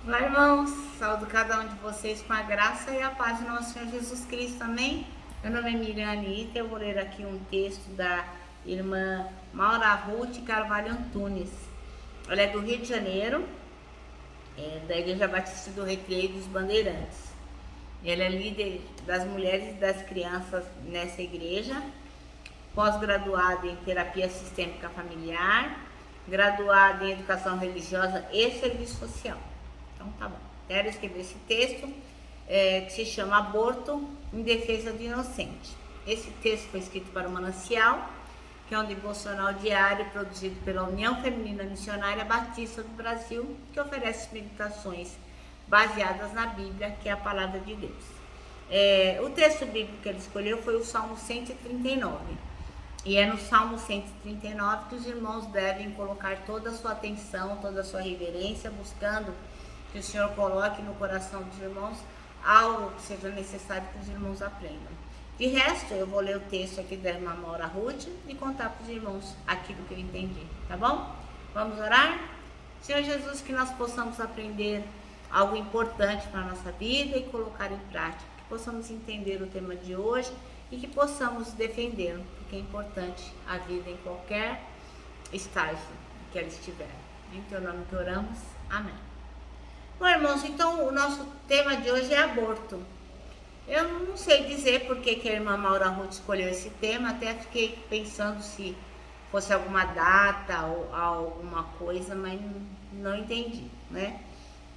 Olá, irmãos, saúdo cada um de vocês com a graça e a paz do nosso Senhor Jesus Cristo, amém? Meu nome é Miriam Anitta, eu vou ler aqui um texto da irmã Maura Ruth Carvalho Antunes. Ela é do Rio de Janeiro, da Igreja Batista do Recreio dos Bandeirantes. Ela é líder das mulheres e das crianças nessa igreja, pós-graduada em terapia sistêmica familiar, graduada em educação religiosa e serviço social. Então tá bom. Quero escrever esse texto que se chama Aborto em Defesa do Inocente. Esse texto foi escrito para o Manancial, que é um devocional diário produzido pela União Feminina Missionária Batista do Brasil, que oferece meditações baseadas na Bíblia, que é a palavra de Deus. O texto bíblico que ele escolheu foi o Salmo 139. E é no Salmo 139 que os irmãos devem colocar toda a sua atenção, toda a sua reverência, buscando que o Senhor coloque no coração dos irmãos algo que seja necessário que os irmãos aprendam. De resto, eu vou ler o texto aqui da irmã Maura Ruth e contar para os irmãos aquilo que eu entendi, tá bom? Vamos orar? Senhor Jesus, que nós possamos aprender algo importante para a nossa vida e colocar em prática, que possamos entender o tema de hoje e que possamos defendê-lo, porque é importante a vida em qualquer estágio que ela estiver. Em teu nome que oramos, amém. Bom, irmãos, então o nosso tema de hoje é aborto. Eu não sei dizer por que a irmã Maura Ruth escolheu esse tema, até fiquei pensando se fosse alguma data ou alguma coisa, mas não entendi, né?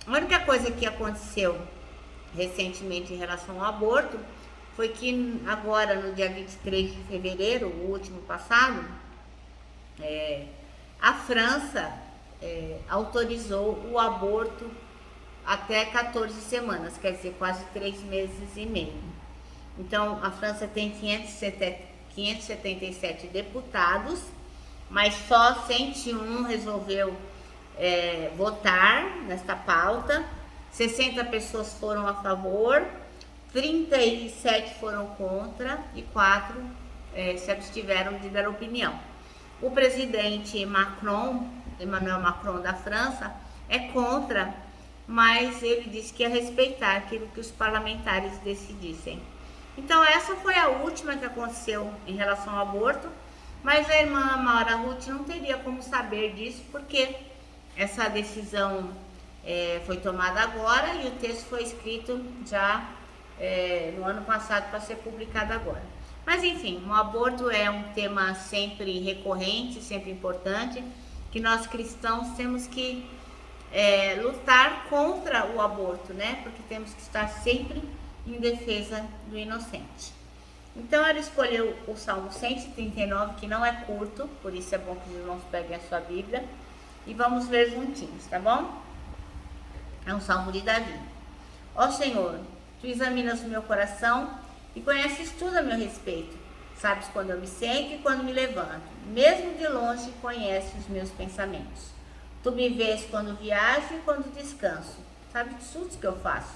A única coisa que aconteceu recentemente em relação ao aborto foi que agora, no dia 23 de fevereiro, o último passado, a França autorizou o aborto até 14 semanas, quer dizer, quase 3 meses e meio. Então, a França tem 577 deputados, mas só 101 resolveu votar nesta pauta, 60 pessoas foram a favor, 37 foram contra e 4 se abstiveram de dar opinião. O presidente Macron, Emmanuel Macron da França, é contra, mas ele disse que ia respeitar aquilo que os parlamentares decidissem. Então essa foi a última que aconteceu em relação ao aborto, mas a irmã Maura Ruth não teria como saber disso, porque essa decisão foi tomada agora e o texto foi escrito já no ano passado para ser publicado agora. Mas enfim, o aborto é um tema sempre recorrente, sempre importante, que nós cristãos temos que lutar contra o aborto, né? Porque temos que estar sempre em defesa do inocente. Então ela escolheu o Salmo 139, que não é curto, por isso é bom que os irmãos peguem a sua Bíblia e vamos ler juntinhos, tá bom? É um Salmo de Davi. Ó Senhor, tu examinas o meu coração e conheces tudo a meu respeito. Sabes quando eu me sento e quando me levanto. Mesmo de longe conheces os meus pensamentos. Tu me vês quando viajo e quando descanso. Sabes tudo que eu faço.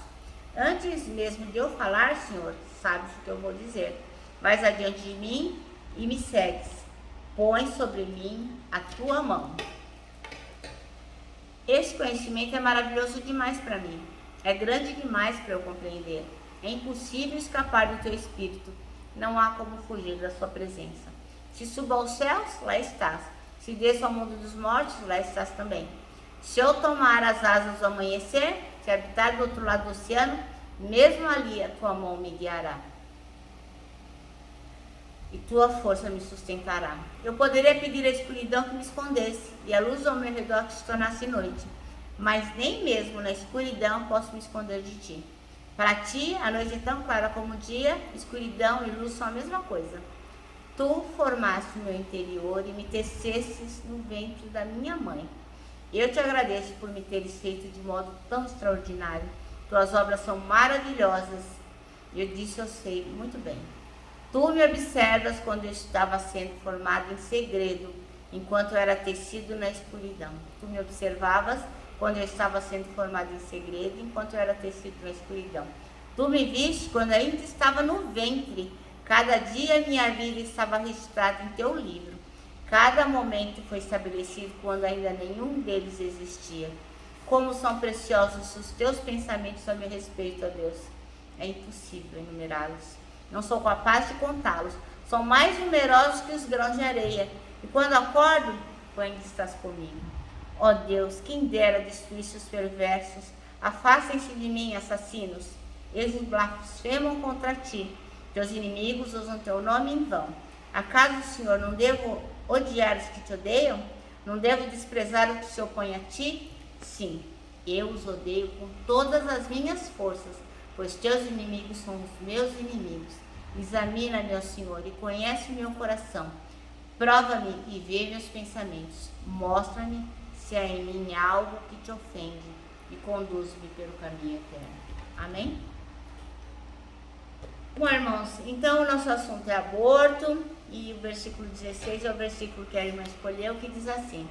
Antes mesmo de eu falar, Senhor, sabes o que eu vou dizer. Vais adiante de mim e me segues. Põe sobre mim a tua mão. Esse conhecimento é maravilhoso demais para mim. É grande demais para eu compreender. É impossível escapar do teu espírito. Não há como fugir da sua presença. Se subo aos céus, lá estás. Se desço ao mundo dos mortos, lá estás também. Se eu tomar as asas do amanhecer, se habitar do outro lado do oceano, mesmo ali a tua mão me guiará. E tua força me sustentará. Eu poderia pedir a escuridão que me escondesse, e a luz ao meu redor que se tornasse noite. Mas nem mesmo na escuridão posso me esconder de ti. Para ti, a noite é tão clara como o dia, escuridão e luz são a mesma coisa. Tu formaste o meu interior e me tecestes no ventre da minha mãe. Eu te agradeço por me teres feito de modo tão extraordinário. Tuas obras são maravilhosas. E eu disse, eu sei muito bem. Tu me observas quando eu estava sendo formado em segredo, enquanto eu era tecido na escuridão. Tu me observavas quando eu estava sendo formado em segredo, enquanto eu era tecido na escuridão. Tu me viste quando ainda estava no ventre. Cada dia minha vida estava registrada em teu livro. Cada momento foi estabelecido quando ainda nenhum deles existia. Como são preciosos os teus pensamentos a meu respeito, ó Deus. É impossível enumerá-los. Não sou capaz de contá-los. São mais numerosos que os grãos de areia. E quando acordo, tu ainda estás comigo. Ó Deus, quem dera destruísse os perversos. Afastem-se de mim, assassinos. Eles blasfemam contra ti. Teus inimigos usam teu nome em vão. Acaso, Senhor, não devo odiar os que te odeiam? Não devo desprezar os que se opõem a ti? Sim, eu os odeio com todas as minhas forças, pois teus inimigos são os meus inimigos. Examina-me, ó Senhor, e conhece o meu coração. Prova-me e vê meus pensamentos. Mostra-me se há em mim algo que te ofende e conduz-me pelo caminho eterno. Amém? Bom, irmãos, então o nosso assunto é aborto e o versículo 16 é o versículo que a irmã escolheu, que diz assim: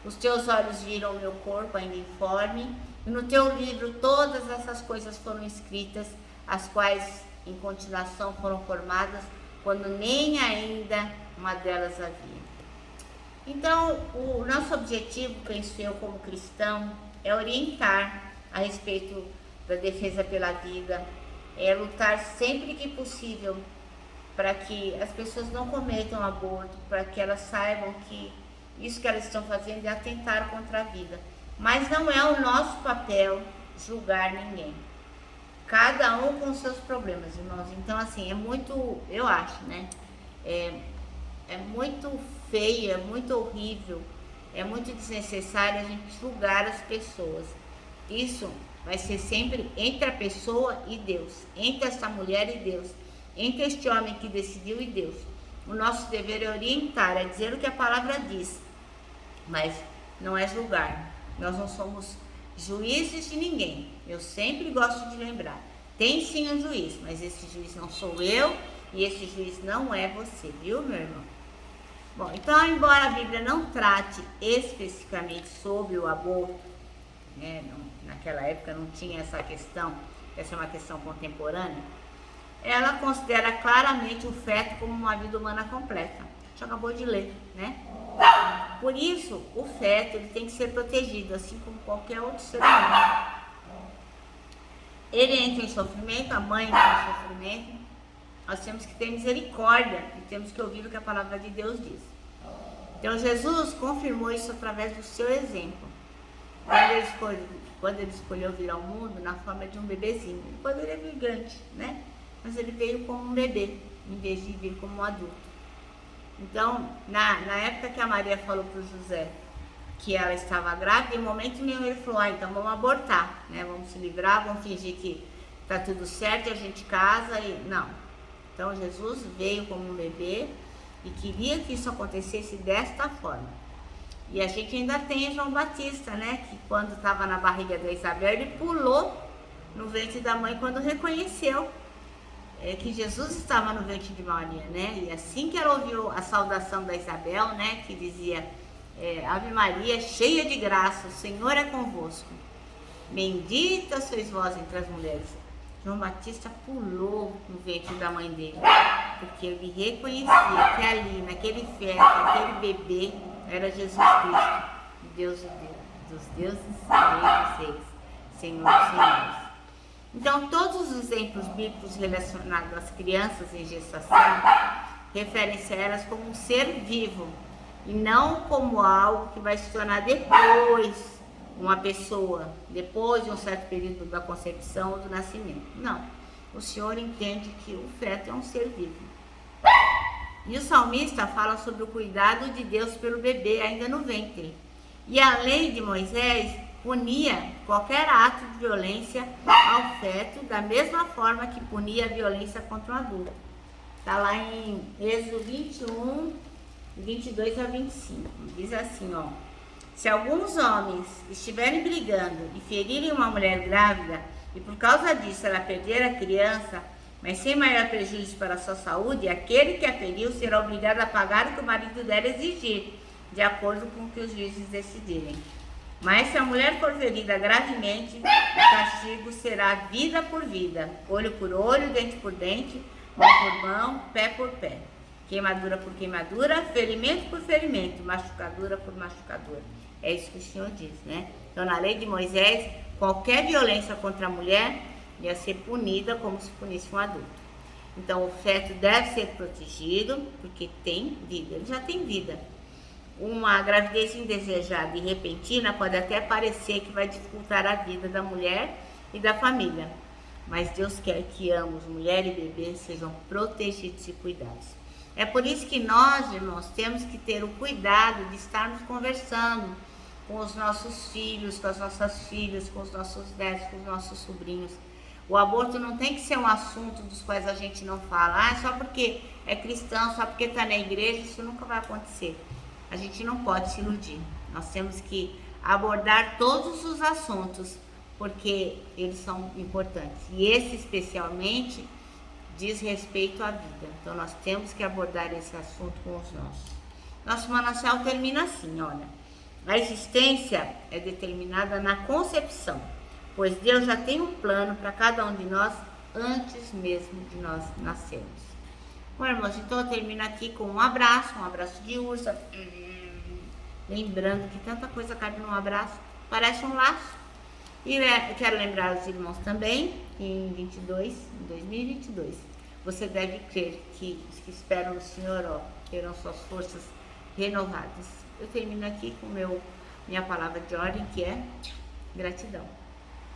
os teus olhos viram o meu corpo ainda informe, e no teu livro todas essas coisas foram escritas, as quais em continuação foram formadas, quando nem ainda uma delas havia. Então, o nosso objetivo, penso eu, como cristão, é orientar a respeito da defesa pela vida, é lutar sempre que possível para que as pessoas não cometam aborto, para que elas saibam que isso que elas estão fazendo é atentar contra a vida. Mas não é o nosso papel julgar ninguém. Cada um com seus problemas, irmãos. Então, assim, é muito, eu acho, né? É muito feio, é muito horrível, é muito desnecessário a gente julgar as pessoas. Isso vai ser sempre entre a pessoa e Deus, entre essa mulher e Deus, entre este homem que decidiu e Deus. O nosso dever é orientar, é dizer o que a palavra diz, mas não é julgar. Nós não somos juízes de ninguém. Eu sempre gosto de lembrar. Tem sim um juiz, mas esse juiz não sou eu e esse juiz não é você, viu, meu irmão? Bom, então, embora a Bíblia não trate especificamente sobre o aborto, né, naquela época não tinha essa questão, essa é uma questão contemporânea, ela considera claramente o feto como uma vida humana completa. A gente acabou de ler, né? Por isso, o feto ele tem que ser protegido, assim como qualquer outro ser humano. Ele entra em sofrimento, a mãe entra em sofrimento. Nós temos que ter misericórdia e temos que ouvir o que a palavra de Deus diz. Então, Jesus confirmou isso através do seu exemplo. Quando ele escolheu vir ao mundo na forma de um bebezinho. Ele poderia vir gigante, né? Mas ele veio como um bebê, em vez de vir como um adulto. Então, na época que a Maria falou para o José que ela estava grávida, em momento nenhum ele falou, então vamos abortar, né? Vamos se livrar, vamos fingir que está tudo certo e a gente casa e... Não. Então, Jesus veio como um bebê e queria que isso acontecesse desta forma. E a gente ainda tem João Batista, né? Que quando estava na barriga da Isabel, ele pulou no ventre da mãe quando reconheceu que Jesus estava no ventre de Maria, né? E assim que ela ouviu a saudação da Isabel, né? Que dizia, Ave Maria, cheia de graça, o Senhor é convosco. Bendita sois vós entre as mulheres. João Batista pulou no ventre da mãe dele, porque ele reconhecia que ali, naquele feto, aquele bebê, era Jesus Cristo, Deus dos deuses, Rei dos reis, Senhor dos senhores. Então, todos os exemplos bíblicos relacionados às crianças em gestação referem-se a elas como um ser vivo e não como algo que vai se tornar depois uma pessoa, depois de um certo período da concepção ou do nascimento. Não, o Senhor entende que o feto é um ser vivo. E o salmista fala sobre o cuidado de Deus pelo bebê ainda no ventre. E a lei de Moisés punia qualquer ato de violência ao feto da mesma forma que punia a violência contra um adulto. Está lá em Êxodo 21, 22 a 25. Diz assim, ó. Se alguns homens estiverem brigando e ferirem uma mulher grávida e por causa disso ela perder a criança, mas sem maior prejuízo para a sua saúde, aquele que a feriu será obrigado a pagar o que o marido dela exigir, de acordo com o que os juízes decidirem. Mas se a mulher for ferida gravemente, o castigo será vida por vida, olho por olho, dente por dente, mão por mão, pé por pé, queimadura por queimadura, ferimento por ferimento, machucadura por machucadura. É isso que o Senhor diz, né? Então, na lei de Moisés, qualquer violência contra a mulher ia ser punida como se punisse um adulto. Então, o feto deve ser protegido, porque tem vida, ele já tem vida. Uma gravidez indesejada e repentina pode até parecer que vai dificultar a vida da mulher e da família, mas Deus quer que ambos, mulher e bebê, sejam protegidos e cuidados. É por isso que nós, irmãos, temos que ter o cuidado de estarmos conversando com os nossos filhos, com as nossas filhas, com os nossos netos, com os nossos sobrinhos. O aborto não tem que ser um assunto dos quais a gente não fala. Só porque é cristão, só porque está na igreja, isso nunca vai acontecer. A gente não pode se iludir. Nós temos que abordar todos os assuntos, porque eles são importantes. E esse especialmente diz respeito à vida. Então nós temos que abordar esse assunto com os nossos. Nosso manancial termina assim, olha. A existência é determinada na concepção, pois Deus já tem um plano para cada um de nós antes mesmo de nós nascermos. Bom, irmãos, então eu termino aqui com um abraço de ursa. Lembrando que tanta coisa cabe num abraço, parece um laço. E quero lembrar os irmãos também que em 2022, você deve crer que os que esperam no Senhor terão suas forças renovadas. Eu termino aqui com minha palavra de ordem, que é gratidão.